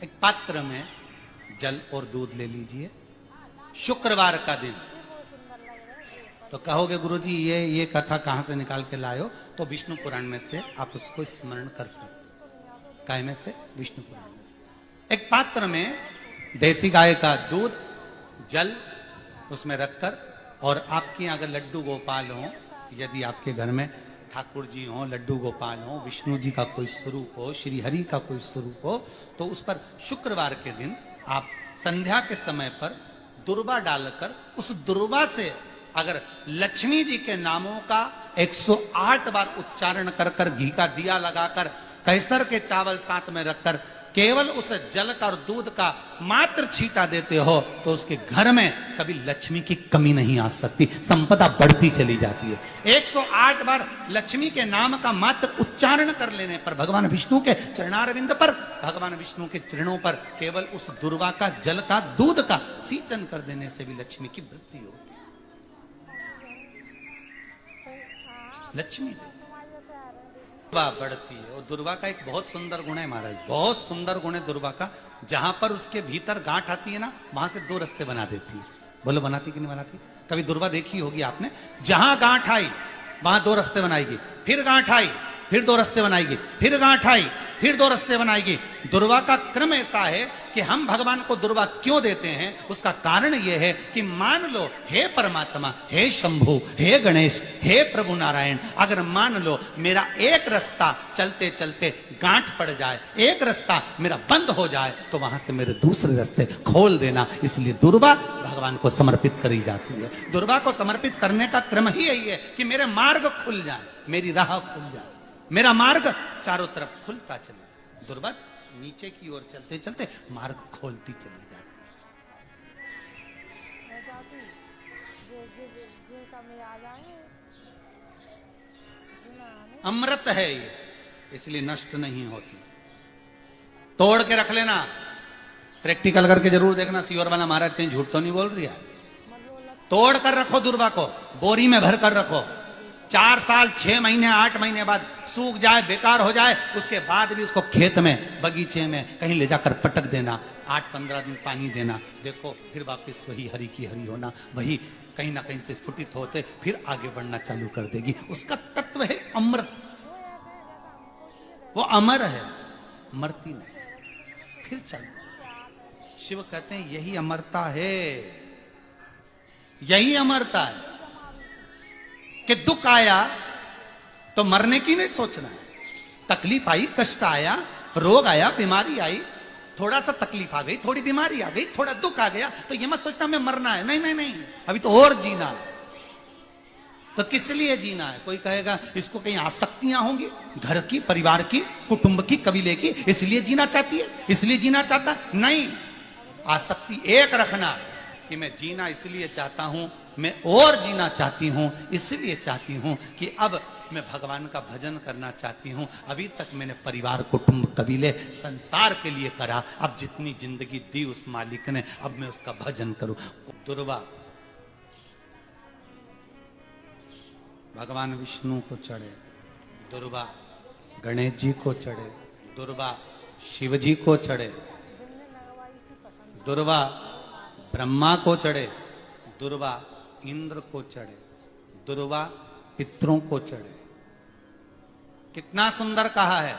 एक पात्र में जल और दूध ले लीजिए। शुक्रवार का दिन। तो कहोगे गुरुजी ये कथा कहां से निकाल के लाए हो? तो विष्णु पुराण में से आप उसको स्मरण कर सकते। काय में से? विष्णु पुराण में से। एक पात्र में देसी गाय का दूध, जल उसमें रखकर, और आपके अगर लड्डू गोपाल हो, यदि आपके घर में ठाकुर जी हो, लड्डू गोपाल हो, विष्णु जी का कोई स्वरूप हो, श्री हरि का कोई स्वरूप हो, तो उस पर शुक्रवार के दिन आप संध्या के समय पर दुर्वा डालकर उस दुर्वा से अगर लक्ष्मी जी के नामों का 108 बार उच्चारण कर कर, घी का दिया लगाकर, कैसर के चावल साथ में रखकर केवल उस जल का और दूध का मात्र छींटा देते हो, तो उसके घर में कभी लक्ष्मी की कमी नहीं आ सकती, संपदा बढ़ती चली जाती है। 108 बार लक्ष्मी के नाम का मात्र उच्चारण कर लेने पर, भगवान विष्णु के चरणारविंद पर, भगवान विष्णु के चरणों पर केवल उस दुर्वा का, जल का, दूध का सिंचन कर देने से भी लक्ष्मी की वृद्धि होती है। लक्ष्मी दुर्वा बढ़ती है। और दुर्वा का एक बहुत सुंदर गुण है महाराज, बहुत सुंदर गुण है दुर्वा का। जहां पर उसके भीतर गांठ आती है ना, वहां से 2 रास्ते बना देती है। बोलो बनाती कि नहीं बनाती? कभी दुर्वा देखी होगी आपने। जहां गांठ आई वहां 2 रास्ते बनाएगी, फिर गांठ आई फिर 2 रास्ते बनाएगी, फिर गांठ आई फिर 2 रास्ते बनाएगी। दुर्वा का क्रम ऐसा है कि हम भगवान को दुर्वा क्यों देते हैं, उसका कारण यह है कि मान लो हे परमात्मा, हे शंभु, हे गणेश, हे प्रभु नारायण, अगर मान लो मेरा एक रास्ता चलते चलते गांठ पड़ जाए, एक रास्ता मेरा बंद हो जाए, तो वहां से मेरे दूसरे रास्ते खोल देना। इसलिए दुर्वा भगवान को समर्पित करी जाती है। दुर्वा को समर्पित करने का क्रम ही यही है कि मेरे मार्ग खुल जाए, मेरी राह खुल जाए, मेरा मार्ग चारों तरफ खुलता चले। दुर्वा नीचे की ओर चलते चलते मार्ग खोलती चली जाती है। अमृत है ये, इसलिए नष्ट नहीं होती। तोड़ के रख लेना, प्रैक्टिकल करके जरूर देखना। सीवर वाला महाराज कहीं झूठ तो नहीं बोल रही है। तोड़ कर रखो दुर्वा को, बोरी में भर कर रखो। 4 साल, 6 महीने, 8 महीने बाद सूख जाए, बेकार हो जाए, उसके बाद भी उसको खेत में, बगीचे में कहीं ले जाकर पटक देना। 8-15 दिन पानी देना, देखो फिर वापस वही हरि की हरि होना, वही कहीं ना कहीं से स्फुटित होते फिर आगे बढ़ना चालू कर देगी। उसका तत्व है अमृत, वो अमर है, मरती नहीं, फिर चल। शिव कहते हैं यही अमरता है, यही अमरता है कि दुख आया तो मरने की नहीं सोचना है। तकलीफ आई, कष्ट आया, रोग आया, बीमारी आई, थोड़ा सा तकलीफ आ गई, थोड़ी बीमारी आ गई, थोड़ा दुख आ गया, तो ये मत सोचना मैं मरना है। नहीं नहीं नहीं, अभी तो और जीना है। तो किस लिए जीना है? कोई कहेगा इसको कहीं आसक्तियां होंगी, घर की, परिवार की, कुटुंब की, कबीले की, इसलिए जीना चाहती है, इसलिए जीना चाहता। नहीं, आसक्ति एक रखना कि मैं जीना इसलिए चाहता हूं, मैं और जीना चाहती हूं, इसलिए चाहती हूं कि अब मैं भगवान का भजन करना चाहती हूं। अभी तक मैंने परिवार, कुटुंब, कबीले, संसार के लिए करा, अब जितनी जिंदगी दी उस मालिक ने, अब मैं उसका भजन करूं। दुर्वा भगवान विष्णु को चढ़े, दुर्वा गणेश जी को चढ़े, दुर्वा शिव जी को चढ़े, दुर्वा ब्रह्मा को चढ़े, दुर्वा इंद्र को चढ़े, दुर्वा पितरों को चढ़े। कितना सुंदर कहा है।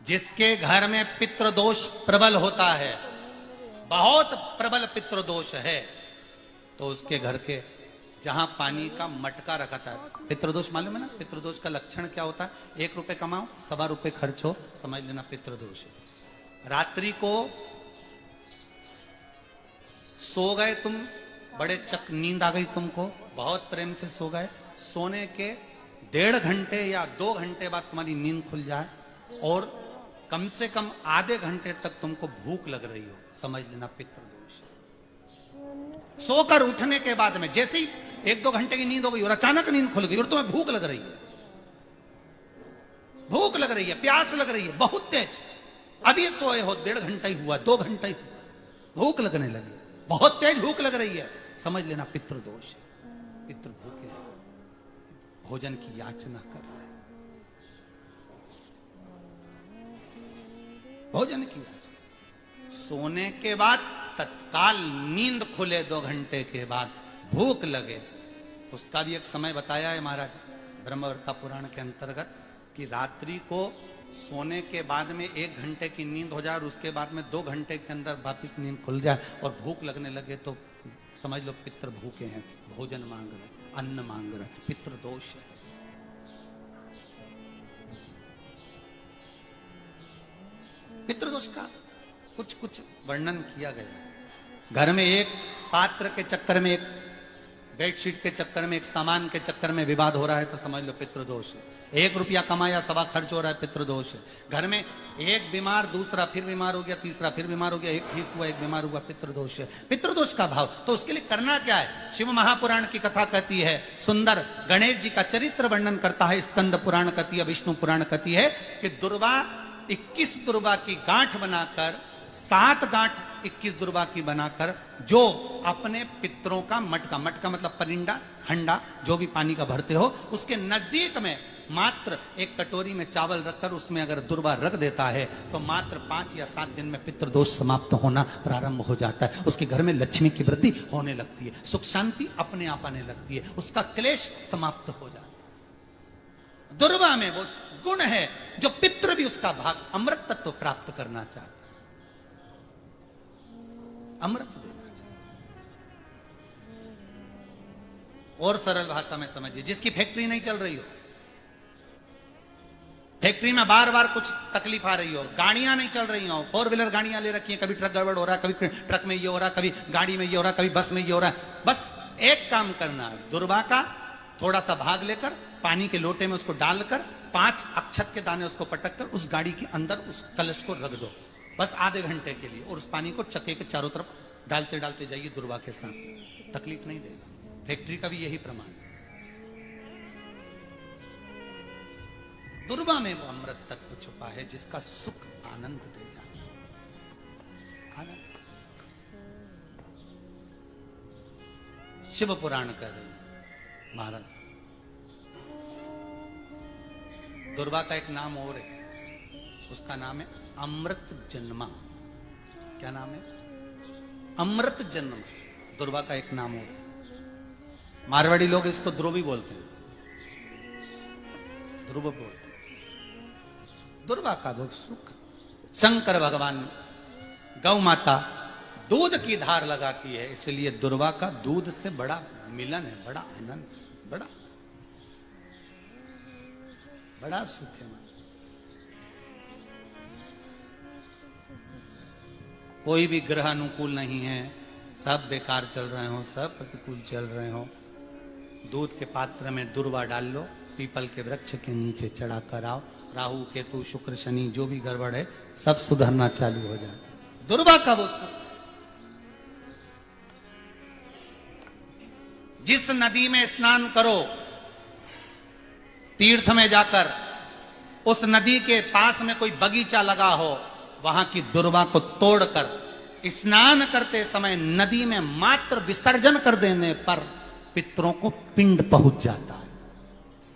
जिसके घर में पितृदोष प्रबल होता है, बहुत प्रबल पितृदोष है, तो उसके घर के जहां पानी का मटका रखा था, पितृदोष मालूम है ना? पितृदोष का लक्षण क्या होता है? 1 रुपए कमाओ, 1.25 रुपए खर्च हो, समझ लेना पितृदोष है। रात्रि को सो गए तुम, बड़े चक नींद आ गई तुमको, बहुत प्रेम से सो गए, सोने के 1.5 घंटे या 2 घंटे बाद तुम्हारी नींद खुल जाए और कम से कम आधे घंटे तक तुमको भूख लग रही हो, समझ लेना पितृदोष। सोकर उठने के बाद में जैसे ही 1-2 घंटे की नींद हो गई और अचानक नींद खुल गई और तुम्हें भूख लग रही है, भूख लग रही है, प्यास लग रही है बहुत तेज, अभी सोए हो, 1.5 घंटा ही हुआ, 2 घंटा ही, भूख लगने लगी, बहुत तेज भूख लग रही है, समझ लेना पितृदोष। पितृ भूखे भोजन की याचना कर रहे हैं, भोजन की याचना। सोने के बाद तत्काल नींद खुले 2 घंटे के बाद भूख लगे, उसका भी एक समय बताया है महाराज ब्रह्मवर्ता पुराण के अंतर्गत कि रात्रि को सोने के बाद में 1 घंटे की नींद हो जाए और उसके बाद में 2 घंटे के अंदर वापिस नींद खुल जाए और भूख लगने लगे तो समझ लो पितृ भूखे हैं, भोजन मांग रहे, अन्न मांग रहे, पितृ दोष है। पितृदोष का कुछ कुछ वर्णन किया गया है। घर में एक पात्र के चक्कर में, एक बेडशीट के चक्कर में, एक सामान के चक्कर में विवाद हो रहा है तो समझ लो पितृदोष है। 1 रुपया कमाया, सवा खर्च हो रहा है, पितृदोष है। घर में एक बीमार, दूसरा फिर बीमार हो गया, तीसरा फिर बीमार हो गया, एक ठीक हुआ, एक बीमार हुआ, पितृदोष है। पितृदोष का भाव तो उसके लिए करना क्या है? शिव महापुराण की कथा कहती है, सुंदर गणेश जी का चरित्र वर्णन करता है, स्कंद पुराण कहती है, विष्णु पुराण कहती है कि दुर्वा 21 दुर्वा की गांठ बनाकर, 7 गांठ 21 दुर्वा की बनाकर जो अपने पितरों का मटका, मटका मतलब परिंदा, हंडा जो भी पानी का भरते हो, उसके नजदीक में मात्र एक कटोरी में चावल रखकर उसमें अगर दुर्वा रख देता है तो मात्र 5 या 7 दिन में पितृदोष समाप्त होना प्रारंभ हो जाता है। उसके घर में लक्ष्मी की वृद्धि होने लगती है, सुख शांति अपने आप आने लगती है, उसका क्लेश समाप्त हो जाता है। दुर्वा में वो गुण है जो पितृ भी उसका भाग अमृत तत्व प्राप्त करना चाहता है, अमृत देना चाहिए। और सरल भाषा में समझिए, जिसकी फैक्ट्री नहीं चल रही हो, फैक्ट्री में बार बार कुछ तकलीफ आ रही हो, गाड़ियां नहीं चल रही हो, 4 व्हीलर गाड़ियां ले रखी हैं, कभी ट्रक गड़बड़ हो रहा है, कभी ट्रक में ये हो रहा है, कभी गाड़ी में ये हो रहा है, कभी बस में ये हो रहा है। बस एक काम करना है, दुर्वा का थोड़ा सा भाग लेकर पानी के लोटे में उसको डालकर 5 अक्षत के दाने उसको पटक कर उस गाड़ी के अंदर उस कलश को रख दो, बस आधे घंटे के लिए, और उस पानी को चक्के के चारों तरफ डालते डालते जाइए दुर्वा के साथ, तकलीफ नहीं देगा। फैक्ट्री का भी यही प्रमाण है। दुर्वा में वो अमृत तत्व छुपा है जिसका सुख आनंद दे जाता है। आनंद शिव पुराण कर रहे हैं महाराज। दुर्वा का एक नाम और है, उसका नाम है अमृत जन्मा। क्या नाम है? अमृत जन्म। दुर्वा का एक नाम और है। मारवाड़ी लोग इसको ध्रुवी बोलते हैं, ध्रुव बोलते हैं। दुर्वा का भोग सुख। शंकर भगवान गौ माता दूध की धार लगाती है, इसलिए दुर्वा का दूध से बड़ा मिलन है, बड़ा आनंद, बड़ा बड़ा सुख है। कोई भी ग्रह अनुकूल नहीं है, सब बेकार चल रहे हो, सब प्रतिकूल चल रहे हो, दूध के पात्र में दुर्वा डाल लो, पीपल के वृक्ष के नीचे चढ़ा कर आओ, राहु केतु शुक्र शनि जो भी गड़बड़ है सब सुधरना चालू हो जाता। दुर्वा का वो सुख। जिस नदी में स्नान करो, तीर्थ में जाकर उस नदी के पास में कोई बगीचा लगा हो, वहां की दुर्वा को तोड़कर स्नान करते समय नदी में मात्र विसर्जन कर देने पर पितरों को पिंड पहुंच जाता है।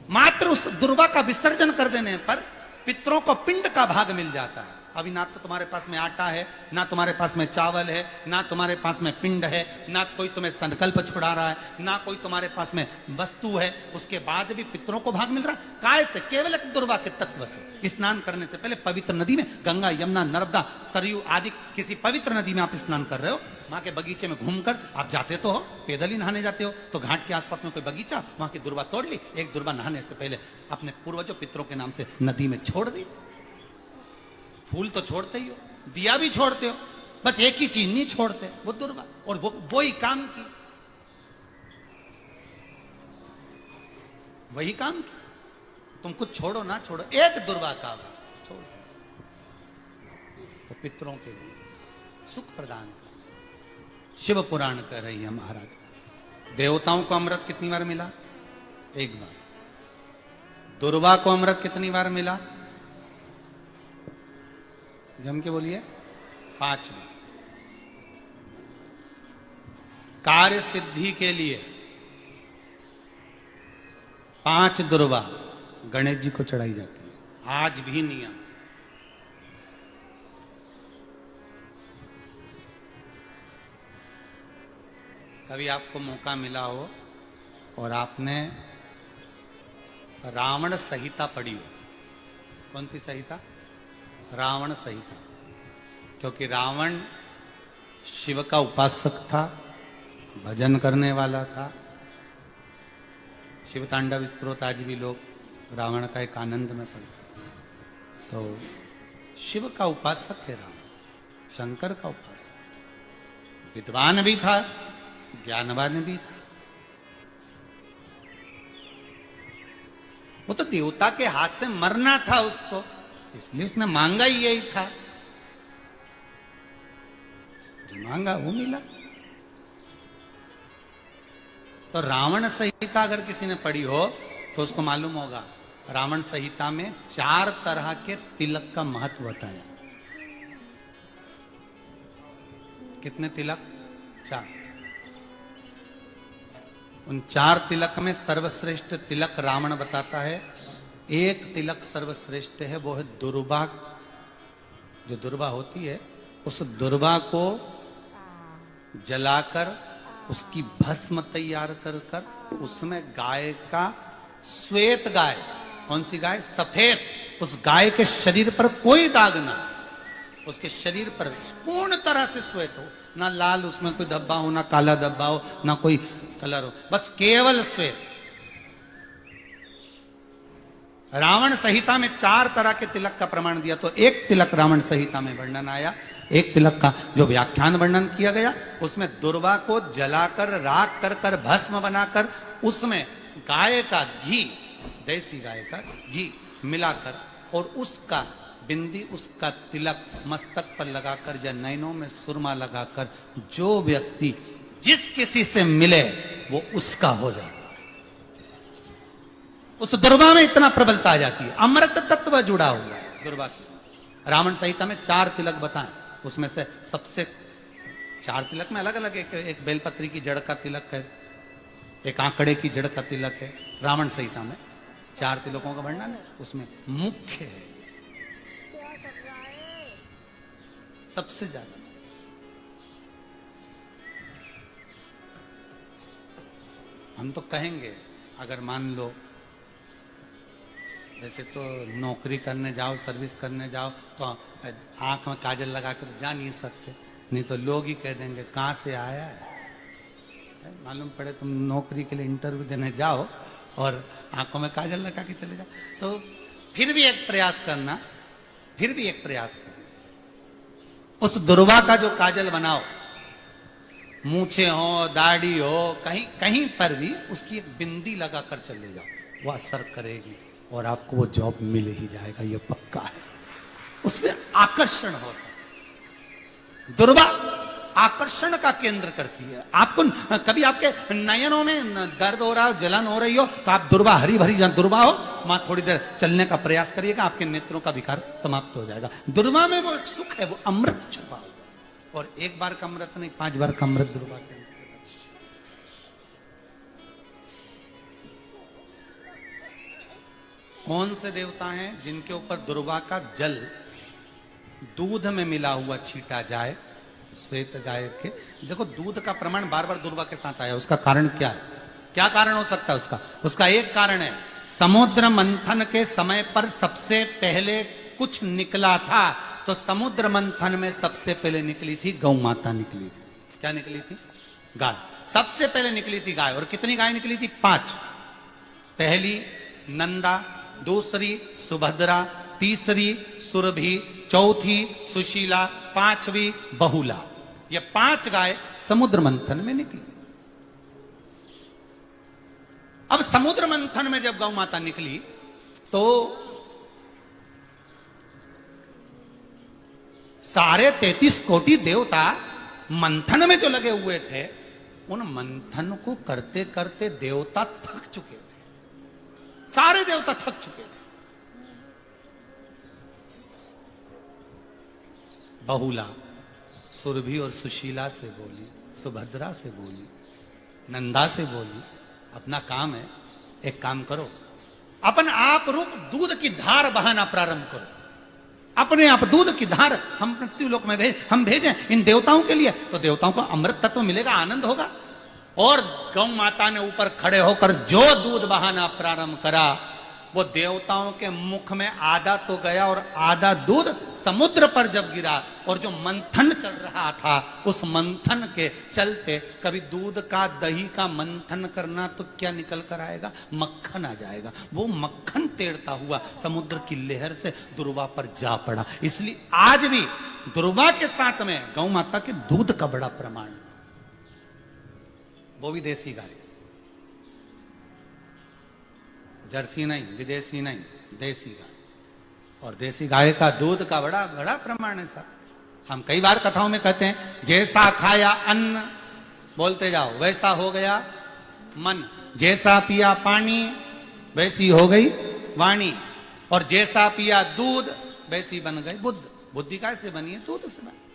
मात्र उस दुर्वा का विसर्जन कर देने पर पितरों को पिंड का भाग मिल जाता है। अभी ना तो तुम्हारे पास में आटा है, ना तुम्हारे पास में चावल है, ना तुम्हारे पास में पिंड है, ना कोई तुम्हें संकल्प छुड़ा रहा है, ना कोई तुम्हारे पास में वस्तु है, उसके बाद भी पितरों को भाग मिल रहा है। काय से? केवल एक दुर्वा के तत्व से। स्नान करने से पहले पवित्र नदी में, गंगा यमुना नर्मदा सरयू आदि किसी पवित्र नदी में आप स्नान कर रहे हो, वहां के बगीचे में घूमकर आप जाते तो हो, पैदल ही नहाने जाते हो, तो घाट के आसपास में कोई बगीचा, वहां की दुर्वा तोड़ ली, एक दुर्वा नहाने से पहले अपने पूर्वजों पितरों के नाम से नदी में छोड़ दी। फूल तो छोड़ते ही हो, दिया भी छोड़ते हो, बस एक ही चीज नहीं छोड़ते, वो दुर्वा, और वो ही काम की, वही काम की। तुम कुछ छोड़ो ना छोड़ो, एक दुर्वा का छोड़, तो पितरों के लिए सुख प्रदान। शिव पुराण कह रही है महाराज। देवताओं को अमृत कितनी बार मिला? एक बार। दुर्वा को अमृत कितनी बार मिला? जम के बोलिए, 5 बार। कार्य सिद्धि के लिए 5 दुर्वा गणेश जी को चढ़ाई जाती है, आज भी नियम। कभी आपको मौका मिला हो और आपने रावण संहिता पढ़ी हो। कौन सी संहिता? रावण संहिता। क्योंकि रावण शिव का उपासक था, भजन करने वाला था। शिव तांडव स्तोत्र आज भी लोग रावण का एक आनंद में पढ़ते। तो शिव का उपासक है रावण, शंकर का उपासक, विद्वान भी था, ज्ञानवान भी था। वो तो देवता के हाथ से मरना था उसको, इसलिए उसने मांगा ही यही था। जो मांगा वो मिला। तो रावण संहिता अगर किसी ने पढ़ी हो तो उसको मालूम होगा, रावण संहिता में 4 तरह के तिलक का महत्व बताया। कितने तिलक? 4। उन 4 तिलक में सर्वश्रेष्ठ तिलक रावण बताता है। एक तिलक सर्वश्रेष्ठ है, वो है दुर्वा। जो दुर्वा होती है, उस दुर्वा को जलाकर उसकी भस्म तैयार कर उसमें गाय का, श्वेत गाय, कौन सी गाय? सफेद। उस गाय के शरीर पर कोई दाग ना, उसके शरीर पर पूर्ण तरह से श्वेत हो, ना लाल उसमें कोई धब्बा हो, ना काला धब्बा हो, ना कोई कलर हो, बस केवल श्वेत। रावण संहिता में 4 तरह के तिलक का प्रमाण दिया। तो एक तिलक रावण संहिता में वर्णन आया, एक तिलक का जो व्याख्यान वर्णन किया गया, उसमें दुर्वा को जलाकर राख कर भस्म बनाकर उसमें गाय का घी, देसी गाय का घी मिलाकर और उसका बिंदी, उसका तिलक मस्तक पर लगाकर या नैनों में सुरमा लगाकर जो व्यक्ति जिस किसी से मिले वो उसका हो जाता। उस दुर्वा में इतना प्रबलता आ जाती है, अमृत तत्व जुड़ा हुआ है दुर्वा की। रावण संहिता में 4 तिलक बताएं, उसमें से सबसे 4 तिलक में अलग अलग, एक बेलपत्री की जड़ का तिलक है, एक आंकड़े की जड़ का तिलक है। रावण संहिता में 4 तिलकों का वर्णन है, उसमें मुख्य है सबसे ज्यादा। हम तो कहेंगे, अगर मान लो जैसे तो नौकरी करने जाओ, सर्विस करने जाओ तो आंख में काजल लगा कर जा नहीं सकते, नहीं तो लोग ही कह देंगे कहां से आया है। मालूम पड़े तुम नौकरी के लिए इंटरव्यू देने जाओ और आंखों में काजल लगा के चले जाओ, तो फिर भी एक प्रयास करना, फिर भी एक प्रयास करना, उस दुर्वा का जो काजल बनाओ, मूछे हो, दाढ़ी हो, कहीं कहीं पर भी उसकी एक बिंदी लगाकर चले जाओ, वो असर करेगी और आपको वो जॉब मिल ही जाएगा, ये पक्का है। उसमें आकर्षण होता है। दुर्वा आकर्षण का केंद्र करती है। आपको कभी आपके नयनों में दर्द हो रहा हो, जलन हो रही हो, तो आप दुर्वा, हरी भरी जहां दुर्वा हो वहां थोड़ी देर चलने का प्रयास करिएगा, आपके नेत्रों का विकार समाप्त हो जाएगा। दुर्वा में वो एक सुख है, वो अमृत छुपा हुआ, और एक बार का अमृत नहीं, 5 बार का अमृत दुर्वा के। कौन से देवता हैं जिनके ऊपर दुर्वा का जल दूध में मिला हुआ छीटा जाए? श्वेत गाय के। देखो दूध का प्रमाण बार बार दुर्वा के साथ आया, उसका कारण क्या है? क्या कारण हो सकता है उसका? उसका एक कारण है, समुद्र मंथन के समय पर सबसे पहले कुछ निकला था, तो समुद्र मंथन में सबसे पहले निकली थी गौ माता निकली थी। क्या निकली थी? गाय। सबसे पहले निकली थी गाय। और कितनी गाय निकली थी? 5। पहली नंदा, दूसरी सुभद्रा, तीसरी सुरभि, चौथी सुशीला, 5वीं बहुला। ये 5 गाय समुद्र मंथन में निकली। अब समुद्र मंथन में जब गौ माता निकली तो सारे 33 कोटि देवता मंथन में जो लगे हुए थे, उन मंथन को करते करते देवता थक चुके थे। सारे देवता थक चुके थे। बहुला सुरभि और सुशीला से बोली, सुभद्रा से बोली, नंदा से बोली, अपना काम है, एक काम करो, अपन आप रूप दूध की धार बहाना प्रारंभ करो। अपने आप दूध की धार हम मृत्यु लोक में हम भेजें इन देवताओं के लिए, तो देवताओं को अमृत तत्व मिलेगा, आनंद होगा। और गौ माता ने ऊपर खड़े होकर जो दूध बहाना प्रारंभ करा, वो देवताओं के मुख में आधा तो गया और आधा दूध समुद्र पर जब गिरा, और जो मंथन चल रहा था उस मंथन के चलते, कभी दूध का दही का मंथन करना तो क्या निकल कर आएगा, मक्खन आ जाएगा। वो मक्खन तैरता हुआ समुद्र की लहर से दुर्वा पर जा पड़ा। इसलिए आज भी दुर्वा के साथ में गौ माता के दूध का बड़ा प्रमाण, वो भी देसी गाय, जर्सी नहीं, विदेशी नहीं, देसी गाय। और देसी गाय का दूध का बड़ा बड़ा प्रमाण है सर। हम कई बार कथाओं में कहते हैं, जैसा खाया अन्न, बोलते जाओ, वैसा हो गया मन। जैसा पिया पानी, वैसी हो गई वाणी। और जैसा पिया दूध, वैसी बन गई बुद्ध। बुद्धि कैसे बनी है? दूध से बनी।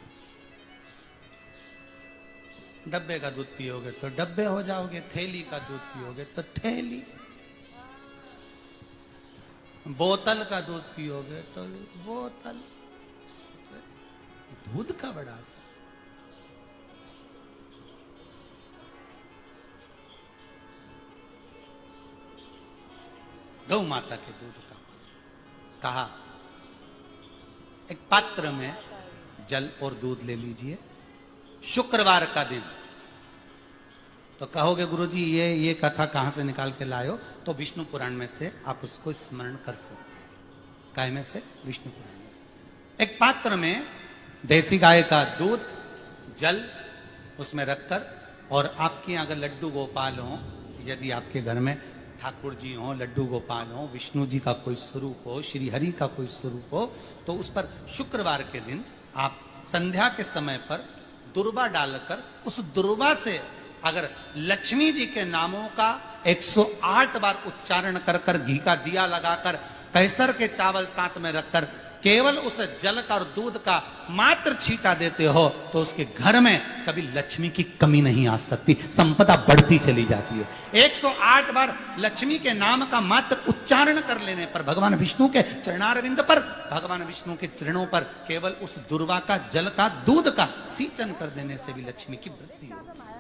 डब्बे का दूध पियोगे तो डब्बे हो जाओगे, थैली का दूध पियोगे तो थैली, बोतल का दूध पियोगे तो बोतल। दूध का बड़ा असर। गौ माता के दूध का कहा, एक पात्र में जल और दूध ले लीजिए, शुक्रवार का दिन। तो कहोगे गुरुजी ये कथा कहां से निकाल के लाए हो? तो विष्णु पुराण में से आप उसको स्मरण कर सकते हैं। काय में से? विष्णु पुराण में से। एक पात्र में देसी गाय का दूध, जल उसमें रखकर, और आपके अगर लड्डू गोपाल हो, यदि आपके घर में ठाकुर जी हो, लड्डू गोपाल हो, विष्णु जी का कोई स्वरूप हो, श्री हरि का कोई स्वरूप हो, तो उस पर शुक्रवार के दिन आप संध्या के समय पर दुर्वा डालकर, उस दुर्वा से अगर लक्ष्मी जी के नामों का 108 बार उच्चारण कर कर, घी का दिया लगाकर, कैसर के चावल साथ में रखकर, केवल उस जल का और दूध का मात्र छींटा देते हो, तो उसके घर में कभी लक्ष्मी की कमी नहीं आ सकती, संपदा बढ़ती चली जाती है। 108 बार लक्ष्मी के नाम का मात्र उच्चारण कर लेने पर, भगवान विष्णु के चरणारविंद पर, भगवान विष्णु के चरणों पर केवल उस दुर्वा का जल का दूध का सिंचन कर देने से भी लक्ष्मी की वृद्धि होती है।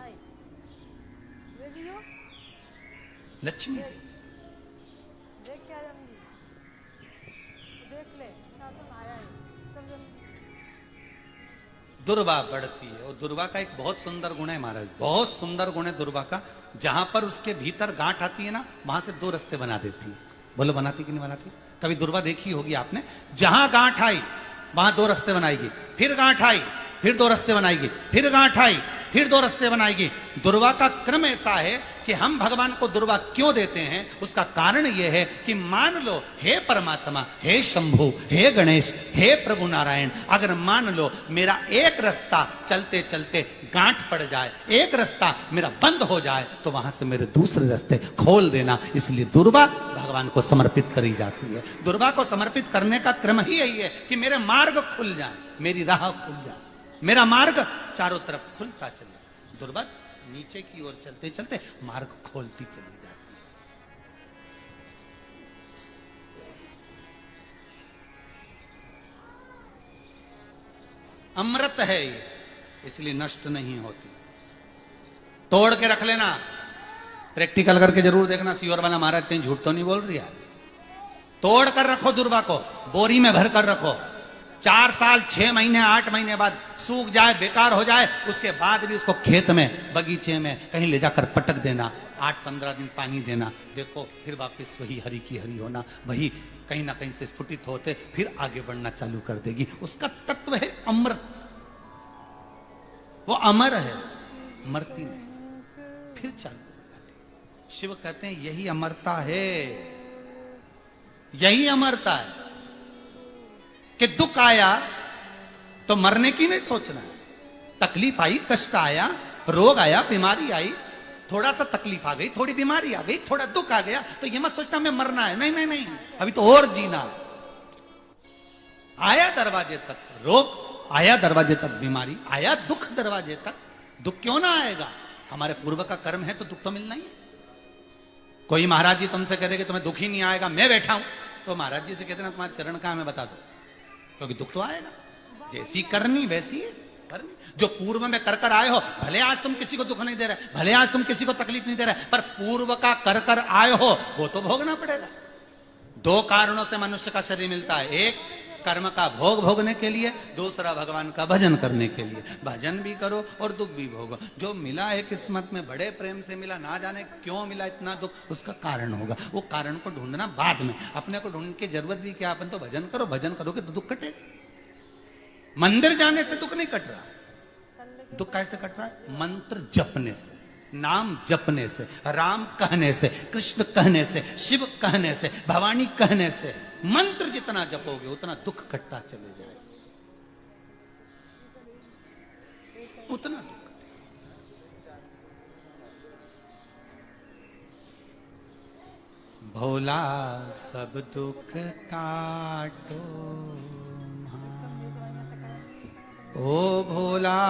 लक्ष्मी दुर्वा बढ़ती है। और दुर्वा का एक बहुत सुंदर गुण है महाराज, बहुत सुंदर गुण है दुर्वा का। जहां पर उसके भीतर गांठ आती है ना, वहां से 2 रास्ते बना देती है। बोलो बनाती कि नहीं बनाती? कभी दुर्वा देखी होगी आपने। जहां गांठ आई वहां 2 रास्ते बनाएगी, फिर गांठ आई फिर 2 रास्ते बनाएगी, फिर गांठ आई फिर 2 रास्ते बनाएगी। दुर्वा का क्रम ऐसा है कि हम भगवान को दुर्वा क्यों देते हैं, उसका कारण यह है कि मान लो, हे परमात्मा, हे शंभु, हे गणेश, हे प्रभु नारायण, अगर मान लो मेरा एक रास्ता चलते चलते गांठ पड़ जाए, एक रास्ता मेरा बंद हो जाए, तो वहां से मेरे दूसरे रास्ते खोल देना। इसलिए दुर्वा भगवान को समर्पित करी जाती है। दुर्वा को समर्पित करने का क्रम ही यही है कि मेरे मार्ग खुल जाए, मेरी राह खुल जाए, मेरा मार्ग चारों तरफ खुलता चले। दुर्वा नीचे की ओर चलते चलते मार्ग खोलती चली जाती है। अमृत है ये, इसलिए नष्ट नहीं होती। तोड़ के रख लेना, प्रैक्टिकल करके जरूर देखना, सीवर वाला महाराज कहीं झूठ तो नहीं बोल रही है। तोड़ कर रखो दुर्वा को, बोरी में भर कर रखो। 4 साल 6 महीने 8 महीने बाद सूख जाए, बेकार हो जाए, उसके बाद भी उसको खेत में, बगीचे में कहीं ले जाकर पटक देना, 8-15 दिन पानी देना, देखो फिर वापस वही हरी की हरी होना, वही कहीं ना कहीं से स्फुटित होते फिर आगे बढ़ना चालू कर देगी। उसका तत्व है अमृत, वो अमर है, मरती नहीं, फिर चालू। शिव कहते हैं यही अमरता है, यही अमरता है कि दुख आया तो मरने की नहीं सोचना है। तकलीफ आई, कष्ट आया, रोग आया, बीमारी आई, थोड़ा सा तकलीफ आ गई, थोड़ी बीमारी आ गई, थोड़ा दुख आ गया, तो ये मत सोचना मैं मरना है। नहीं नहीं नहीं, अभी तो और जीना है। आया दरवाजे तक रोग, आया दरवाजे तक बीमारी, आया दुख दरवाजे तक, दुख क्यों ना आएगा? हमारे पूर्व का कर्म है तो दुख तो मिलना ही है। कोई महाराज जी तुमसे कह दे कि तुम्हें दुख ही नहीं आएगा, मैं बैठा हूं, तो महाराज जी से कहते ना तुम्हारे चरण कहां, हमें बता दो, क्योंकि दुख तो आएगा। जैसी करनी वैसी है, जो पूर्व में कर कर आए हो, भले आज तुम किसी को दुख नहीं दे रहे, भले आज तुम किसी को तकलीफ नहीं दे रहे, पर पूर्व का कर कर आए हो वो तो भोगना पड़ेगा। दो कारणों से मनुष्य का शरीर मिलता है, एक कर्म का भोग भोगने के लिए, दूसरा भगवान का भजन करने के लिए। भजन भी करो और दुख भी भोगो। जो मिला है किस्मत में, बड़े प्रेम से मिला, ना जाने क्यों मिला इतना दुख, उसका कारण होगा। वो कारण को ढूंढना बाद में, अपने को ढूंढने की जरूरत भी क्या, अपन तो भजन करो, भजन करोगे तो दुख कटेगा। मंदिर जाने से दुख नहीं कट रहा, दुख कैसे कट रहा है? मंत्र जपने से, नाम जपने से, राम कहने से, कृष्ण कहने से, शिव कहने से, भवानी कहने से। मंत्र जितना जपोगे उतना दुख कटता चले जाए, उतना दुख। भोला सब दुख काटो, ओ भोला